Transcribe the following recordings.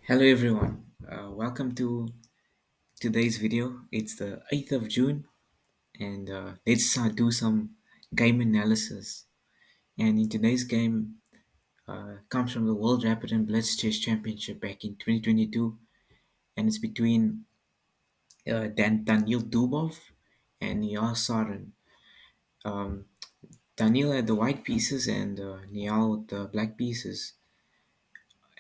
Hello everyone, welcome to today's video. It's the 8th of June and let's do some game analysis. And in today's game comes from the World Rapid and Blitz Chess Championship back in 2022 and it's between Daniil Dubov and Niall. Um, Daniil had the white pieces and Niall the black pieces.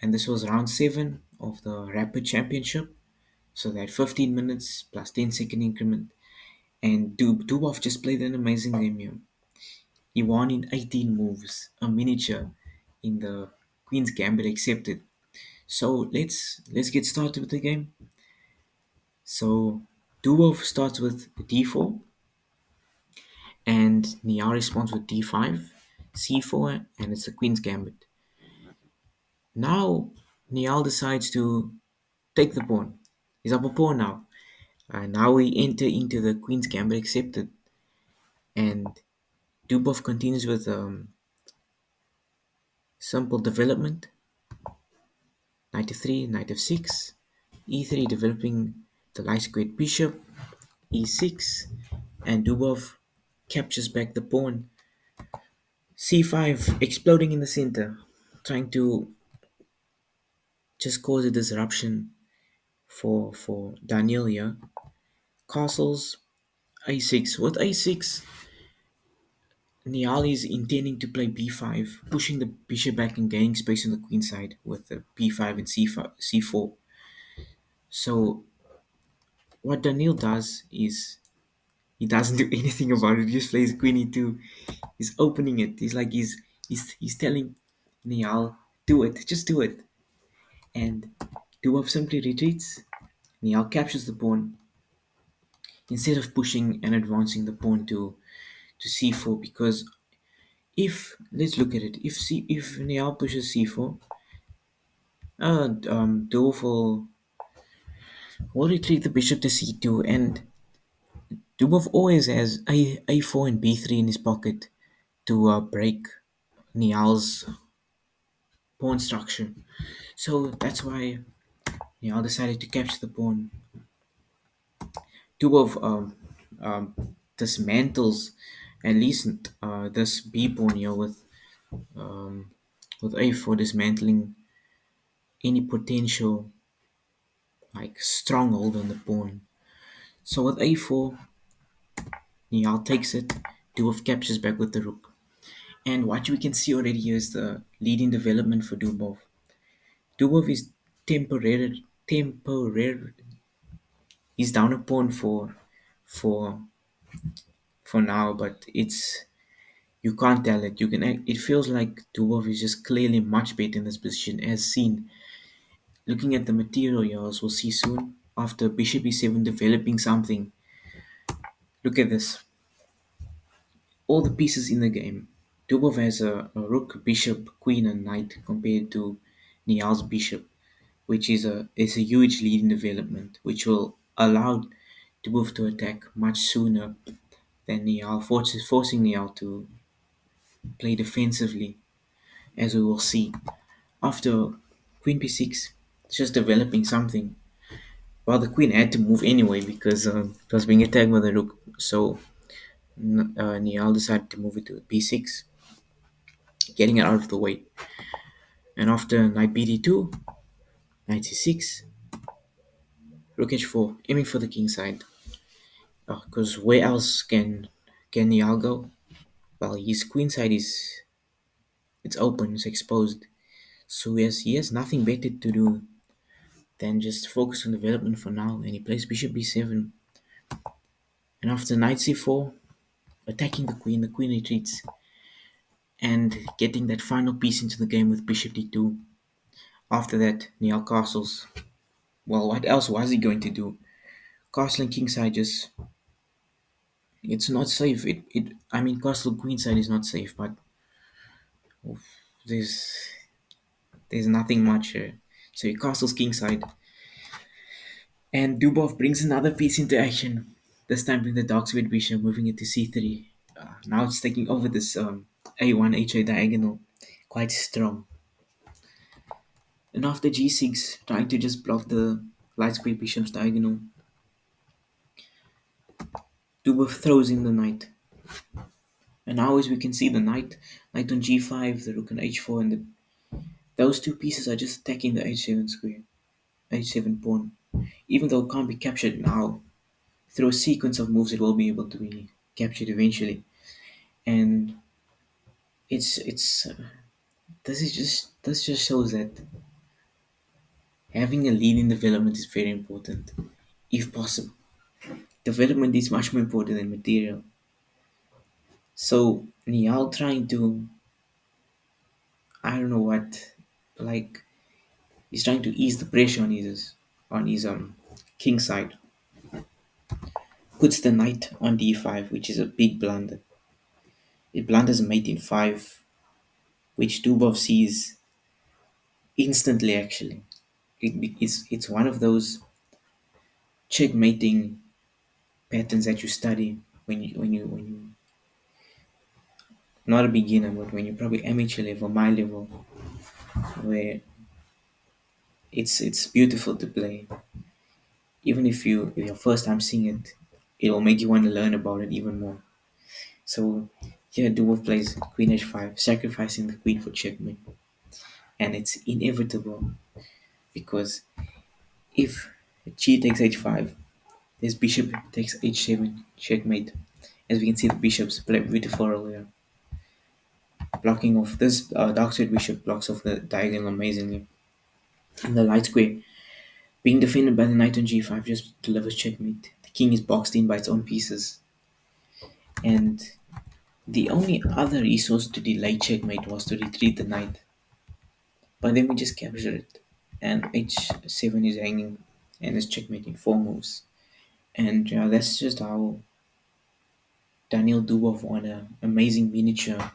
And this was round 7 of the Rapid Championship. So that 15 minutes plus 10-second increment. And Dubov just played an amazing game here. He won in 18 moves, a miniature in the Queen's Gambit accepted. So let's get started with the game. So Dubov starts with d4 and Nia responds with d5, c4, and it's the Queen's Gambit. Now Niall decides to take the pawn. He's up a pawn now. Now we enter into the Queen's Gambit accepted. And Dubov continues with simple development, knight f3, knight f6, e3 developing the light squared bishop, e6, and Dubov captures back the pawn, c5 exploding in the center, trying to just cause a disruption for Daniil here. Castles, a6. With a6, Niall is intending to play b5, pushing the bishop back and gaining space on the queen side with the b5 and c5, c4. So what Daniil does is he doesn't do anything about it. He just plays queen e2. He's opening it. He's telling Niall, do it, just do it. And Dubov simply retreats. Niall captures the pawn instead of pushing and advancing the pawn to c4 because if let's look at it, if Niall pushes c4, Dubov will retreat the bishop to c2 and Dubov always has a4 and b3 in his pocket to break Niall's pawn structure. So that's why Niall decided to capture the pawn. Dubov dismantles at least this b pawn here with a4 dismantling any potential like stronghold on the pawn. So with a4, Niall takes it. Dubov captures back with the rook. And what we can see already here is the leading development for Dubov. Dubov is temporary. He's down a pawn for for now, but it's you can't tell it. It feels like Dubov is just clearly much better in this position, as seen. Looking at the material here, as we'll see soon. After Bishop e7 developing something, look at this. All the pieces in the game. Dubov has a rook, bishop, queen, and knight compared to Niall's bishop, which is a huge lead in development, which will allow Dubov to attack much sooner than Niall, forcing Niall to play defensively, as we will see. After queen b6, it's just developing something. Well, the queen had to move anyway because it was being attacked by the rook. So Niall decided to move it to b6, getting it out of the way. And after knight bd2, knight c6, rook h4, aiming for the king side. Because where else can Niall go? Well, his queen side is it's open, it's exposed. So he has nothing better to do than just focus on development for now. And he plays bishop b7. And after knight c4, attacking the queen retreats. And getting that final piece into the game with bishop d2. After that, Niall castles. Well, what else was he going to do? Castle and king side just it's not safe. I mean castle queen side is not safe, but there's there's nothing much here. So he castles king side. And Dubov brings another piece into action. This time with the dark squared bishop, moving it to c3. Now it's taking over this a1 ha diagonal. Quite strong. And after g6, trying to just block the light square bishop's diagonal, Dubov throws in the knight. And now as we can see the knight on g5, the rook on h4, and those two pieces are just attacking the h7 square, h7 pawn. Even though it can't be captured now, through a sequence of moves it will be able to be captured eventually. And it's this just shows that having a lead in development is very important, if possible. Development is much more important than material. So Niall trying to, I don't know what, like he's trying to ease the pressure on his king side. Puts the knight on d5, which is a big blunder. It blunders mate in 5, which Dubov sees instantly. Actually, it's one of those checkmating patterns that you study when you not a beginner, but when you're probably amateur level, my level, where it's beautiful to play. Even if your first time seeing it, it will make you want to learn about it even more. So yeah, Dubov plays Queen h5, sacrificing the queen for checkmate, and it's inevitable because if g takes h5, this bishop takes h7, checkmate. As we can see, the bishops play beautiful earlier, blocking off this dark side bishop blocks off the diagonal amazingly, and the light square being defended by the knight on g5 just delivers checkmate. The king is boxed in by its own pieces, and the only other resource to delay checkmate was to retreat the knight, but then we just capture it, and h7 is hanging and is checkmating 4 moves. And that's just how Daniil Dubov won an amazing miniature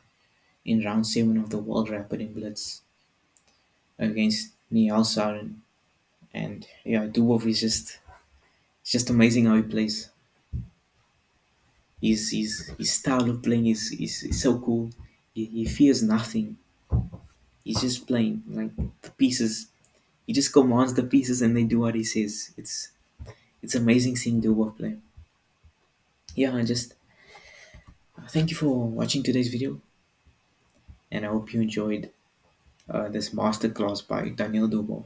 in round 7 of the World Rapid in Blitz against Niall Sarin. And yeah, Dubov is just it's just amazing how he plays. His style of playing is so cool. He fears nothing. He's just playing like the pieces. He just commands the pieces and they do what he says. It's amazing seeing Dubov play. Yeah, I just thank you for watching today's video, and I hope you enjoyed this masterclass by Daniil Dubov.